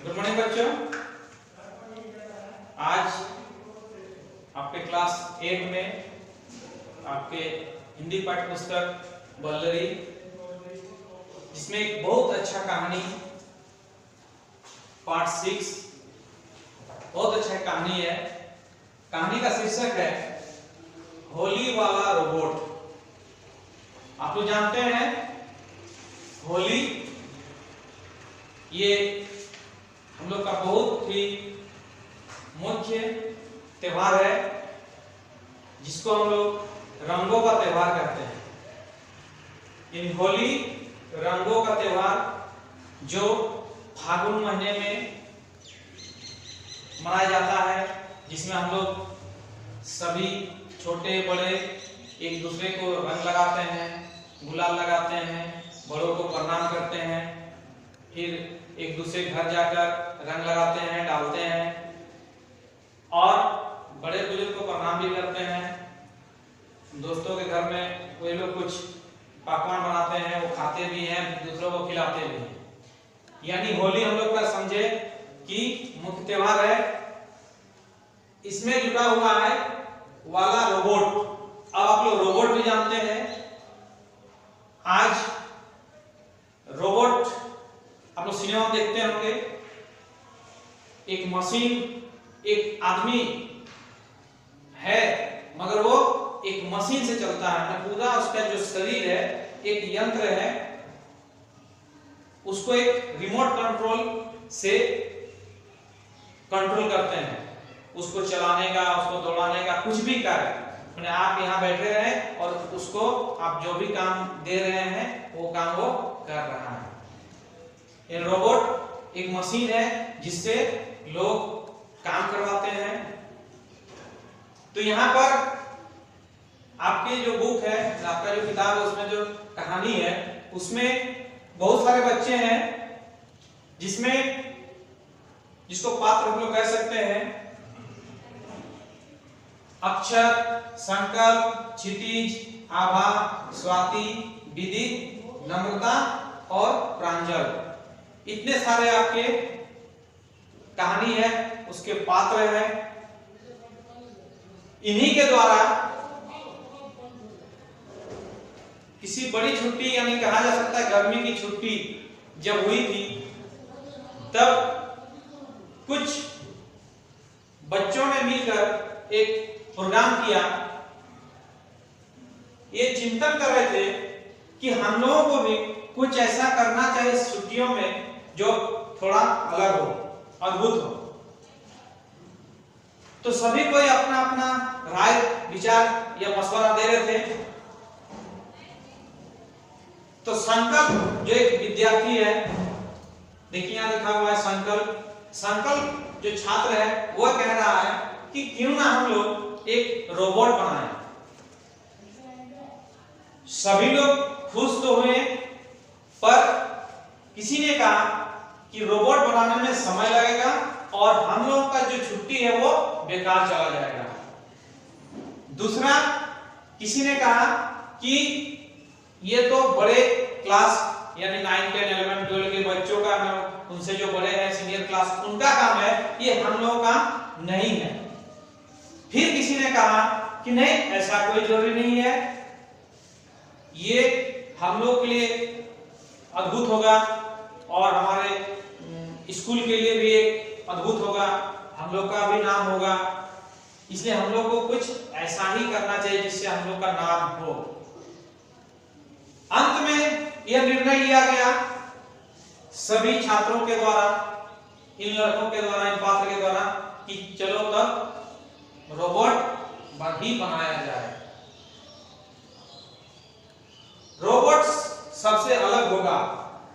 Good morning बच्चों। आज आपके क्लास 8 में आपके हिंदी पाठ्य पुस्तक बल्लरी, जिसमें एक बहुत अच्छा कहानी पार्ट 6 बहुत अच्छा कहानी है। कहानी का शीर्षक है होली वाला रोबोट। आप लोग जानते हैं होली ये हम लोग का बहुत ही मुख्य त्योहार है, जिसको हम लोग रंगों का त्योहार कहते हैं। इन होली रंगों का त्योहार जो फागुन महीने में मनाया जाता है, जिसमें हम लोग सभी छोटे बड़े एक दूसरे को रंग लगाते हैं, गुलाल लगाते हैं, बड़ों को प्रणाम करते हैं, फिर एक दूसरे घर जाकर रंग लगाते हैं, डालते हैं और बड़े बुजुर्ग को प्रणाम भी करते हैं। दोस्तों के घर में कोई लोग कुछ पकवान बनाते हैं, वो खाते भी हैं, दूसरों को खिलाते भी हैं। यानी होली हम लोग का समझे कि मुख्य त्योहार है। इसमें जुड़ा हुआ है वाला रोबोट। अब आप लोग रोबोट भी जानते हैं। आज रोबोट आप लोग सिनेमा में देखते होंगे, एक मशीन एक आदमी है मगर वो एक मशीन से चलता है। पूरा उसका जो शरीर है एक यंत्र है, उसको एक रिमोट कंट्रोल से कंट्रोल करते हैं। उसको चलाने का, उसको दौड़ाने का, कुछ भी कार्य मैंने आप यहाँ बैठे रहे और उसको आप जो भी काम दे रहे हैं वो काम वो कर रहा है। ये रोबोट एक मशीन है जिससे लोग काम करवाते हैं। तो यहाँ पर आपकी जो बुक है, आपका जो किताब है, उसमें जो कहानी है उसमें बहुत सारे बच्चे हैं, जिसको पात्र हम लोग कह सकते हैं अक्षर, संकल्प, क्षितिज, आभा, स्वाति, विदित, नम्रता और प्रांजल। इतने सारे आपके कहानी है, उसके पात्र हैं। इन्हीं के द्वारा किसी बड़ी छुट्टी, यानी कहा जा सकता है गर्मी की छुट्टी जब हुई थी, तब कुछ बच्चों ने मिलकर एक प्रोग्राम किया। ये चिंतन कर रहे थे कि हम लोगों को भी कुछ ऐसा करना चाहिए छुट्टियों में जो थोड़ा अलग हो, अद्भुत हो। तो सभी कोई अपना अपना राय विचार या मशवरा दे रहे थे। तो संकल्प जो एक विद्यार्थी है, देखिए यहां लिखा हुआ है संकल्प जो छात्र है वो कह रहा है कि क्यों ना हम लोग एक रोबोट बनाएं। सभी लोग खुश तो हुए, पर किसी ने कहा कि रोबोट बनाने में समय लगेगा और हम लोगों का जो छुट्टी है वो बेकार चला जाएगा। दूसरा किसी ने कहा कि ये तो बड़े क्लास यानी 9, 10, 11, 12 के बच्चों का, उनसे जो बड़े हैं सीनियर क्लास, उनका काम है, ये हम लोगों का नहीं है। फिर किसी ने कहा कि नहीं, ऐसा कोई जरूरी नहीं है, ये हम लोग के लिए अद्भुत होगा और हमारे स्कूल के लिए भी एक अद्भुत होगा, हम लोग का भी नाम होगा, इसलिए हम लोग को कुछ ऐसा ही करना चाहिए जिससे हम लोग का नाम हो। अंत में यह निर्णय लिया गया सभी छात्रों के द्वारा, इन लड़कों के द्वारा, इन पात्र के द्वारा, कि चलो तब रोबोट ही बनाया जाए। रोबोट सबसे अलग होगा।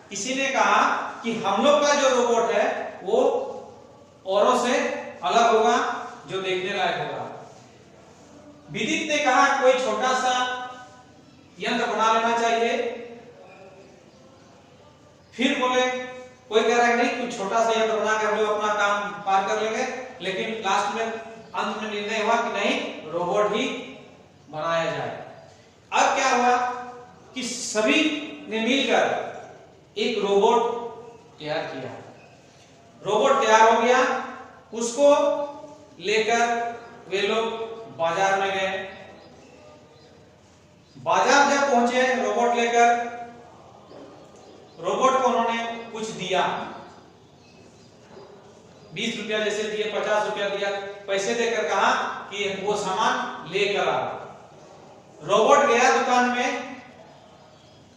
किसी ने कहा कि हम लोग का जो रोबोट है वो औरों से अलग होगा, जो देखने लायक होगा। विदित ने कहा कोई छोटा सा यंत्र बना लेना चाहिए। फिर बोले, कोई कह रहा है नहीं, कुछ छोटा सा यंत्र बना के हम लोग अपना काम पार कर लेंगे। लेकिन लास्ट में अंत में निर्णय हुआ कि नहीं, रोबोट ही बनाया जाए। अब क्या हुआ कि सभी ने मिलकर एक रोबोट तैयार किया। रोबोट तैयार हो गया, उसको लेकर वे लोग बाजार में गए। बाजार जब पहुंचे रोबोट लेकर, रोबोट को उन्होंने कुछ दिया, 20 रुपया जैसे दिए, 50 रुपया दिया, पैसे देकर कहा कि वो सामान लेकर आ। रोबोट गया दुकान में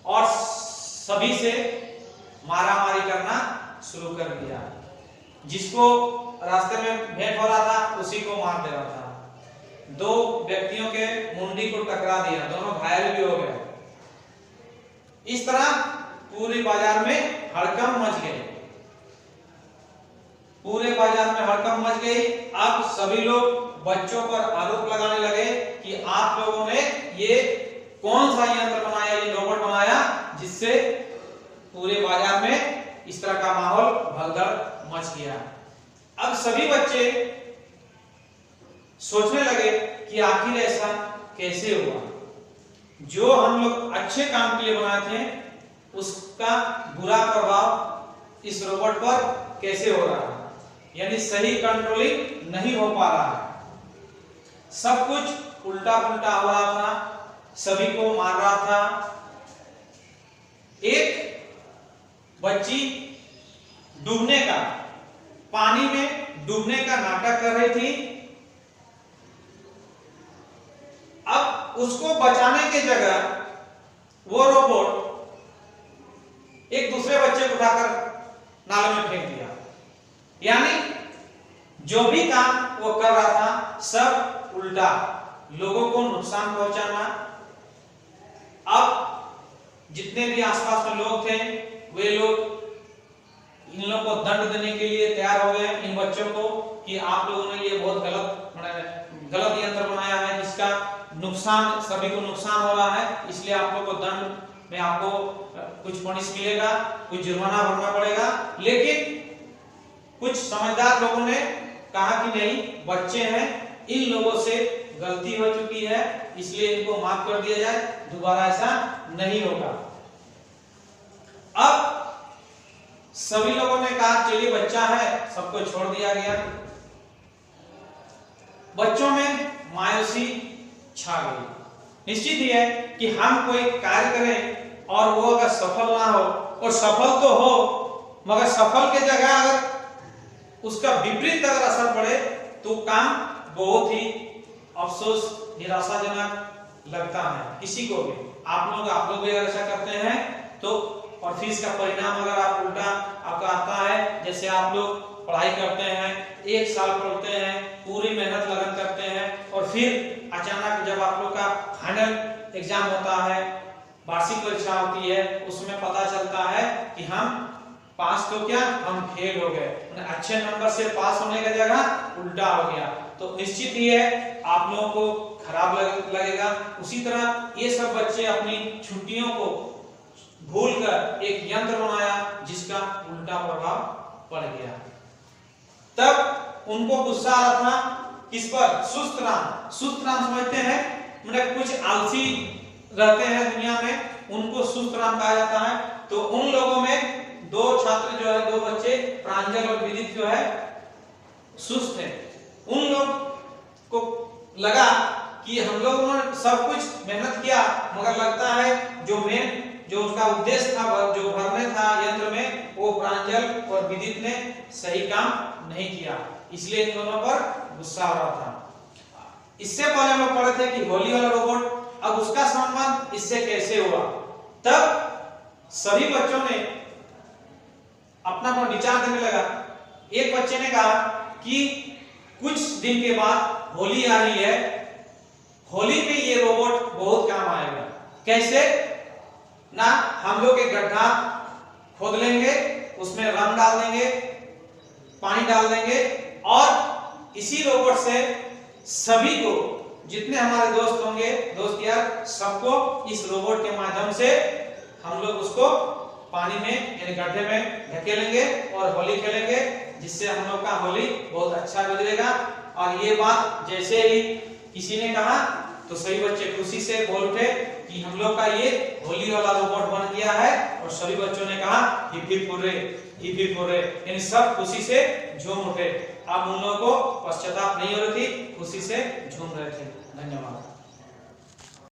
और सभी से मारामारी करना शुरू कर दिया। जिसको रास्ते में भेंट हो रहा था उसी को मार दे रहा था। 2 व्यक्तियों के मुंडी को टकरा दिया, दोनों घायल भी हो गए। इस तरह पूरे बाजार में हड़कंप मच गई, पूरे बाजार में हड़कंप मच गई। अब सभी लोग बच्चों पर आरोप लगाने लगे कि आप लोगों ने ये कौन सा यंत्र बनाया, ये रोबोट बनाया जिससे पूरे बाजार में इस तरह का माहौल भगदड़ मच गया। अब सभी बच्चे सोचने लगे कि आखिर ऐसा कैसे हुआ, जो हम लोग अच्छे काम के लिए बनाए थे उसका बुरा प्रभाव इस रोबोट पर कैसे हो रहा है, यानी सही कंट्रोलिंग नहीं हो पा रहा है। सब कुछ उल्टा पुल्टा हो रहा था, सभी को मार रहा था। एक बच्ची डूबने का, पानी में डूबने का नाटक कर रही थी। अब उसको बचाने की जगह वो रोबोट एक दूसरे बच्चे को उठाकर नाले में फेंक दिया। यानी जो भी काम वो कर रहा था सब उल्टा, लोगों को नुकसान पहुंचाना। अब जितने भी आसपास में लोग थे वे लोग इन लोगों को दंड देने के लिए तैयार हो गए, इन बच्चों को, कि आप लोगों ने ये बहुत गलत यंत्र बनाया है जिसका नुकसान, सभी को नुकसान हो रहा है, इसलिए आप लोगों को दंड में आपको कुछ पनिश मिलेगा, कुछ जुर्माना भरना पड़ेगा। लेकिन कुछ समझदार लोगों ने कहा कि नहीं, बच्चे हैं, इन लोगों से गलती हो चुकी है, इसलिए इनको माफ कर दिया जाए, दोबारा ऐसा नहीं होगा। अब सभी लोगों ने कहा चलिए बच्चा है, सबको छोड़ दिया गया। बच्चों में मायूसी छा गई। निश्चित ही है कि हम कोई कार्य करें और वो अगर सफल ना हो, और सफल तो हो मगर सफल के जगह अगर उसका विपरीत अगर असर पड़े तो काम बहुत ही अफसोस, निराशाजनक लगता है किसी को भी। आप लोग भी अगर ऐसा करते हैं तो, और फिर इसका परिणाम अगर आप उल्टा आपका आता है, जैसे आप लोग पढ़ाई करते हैं, 1 साल पढ़ते हैं, पूरी मेहनत लगन करते हैं, और फिर अचानक जब आप लोग का फाइनल एग्जाम होता है, वार्षिक परीक्षा होती है, उसमें पता चलता है कि हम पास तो क्या, हम फेल हो गए, अच्छे नंबर से पास होने की जगह उल्टा हो गया, तो निश्चित ही है आप लोगों को खराब लगेगा। उसी तरह ये सब बच्चे अपनी छुट्टियों को भूलकर एक यंत्र बनाया जिसका उल्टा प्रभाव पड़ गया। तब उनको गुस्सा आ रहा था किस पर, सुस्त राम। सुस्त राम समझते हैं, मतलब कुछ आलसी रहते हैं दुनिया में, उनको सुस्त राम कहा जाता है। तो उन लोगों में 2 छात्र जो है, 2 बच्चे प्रांजल और विदित जो है सुस्त है। उन लोग को लगा कि हम लोगों ने सब कुछ मेहनत किया, मगर लगता है जो उसका उद्देश्य था, जो भरने था यंत्र में, वो प्रांजल और विदित ने सही काम नहीं किया, इसलिए इन दोनों पर गुस्सा हो रहा था। इससे पहले हम लोग पढ़े थे कि होली वाला रोबोट, अब उसका संबंध इससे कैसे हुआ। तब सभी बच्चों ने अपना विचार देने लगा। एक बच्चे ने कहा कि कुछ दिन के बाद होली आ रही है, होली में ये रोबोट बहुत काम आएगा। कैसे ना, हम लोग एक गड्ढा खोद लेंगे, उसमें रंग डाल देंगे, पानी डाल देंगे, और इसी रोबोट से सभी को, जितने हमारे दोस्त होंगे, दोस्त यार, सबको इस रोबोट के माध्यम से हम लोग उसको पानी में यानी गड्ढे में ढकेलेंगे और होली खेलेंगे, जिससे हम लोग का होली बहुत अच्छा गुजरेगा। और ये बात जैसे ही किसी ने कहा तो सभी बच्चे खुशी से बोल उठे कि हम लोग का ये होली वाला रोबोट बन गया है, और सभी बच्चों ने कहा कि फिर पूरे हिप हिप हो रहे, यानी सब खुशी से झूम उठे। अब उन लोगों को पश्चाताप नहीं हो रही थी, खुशी से झूम रहे थे। धन्यवाद।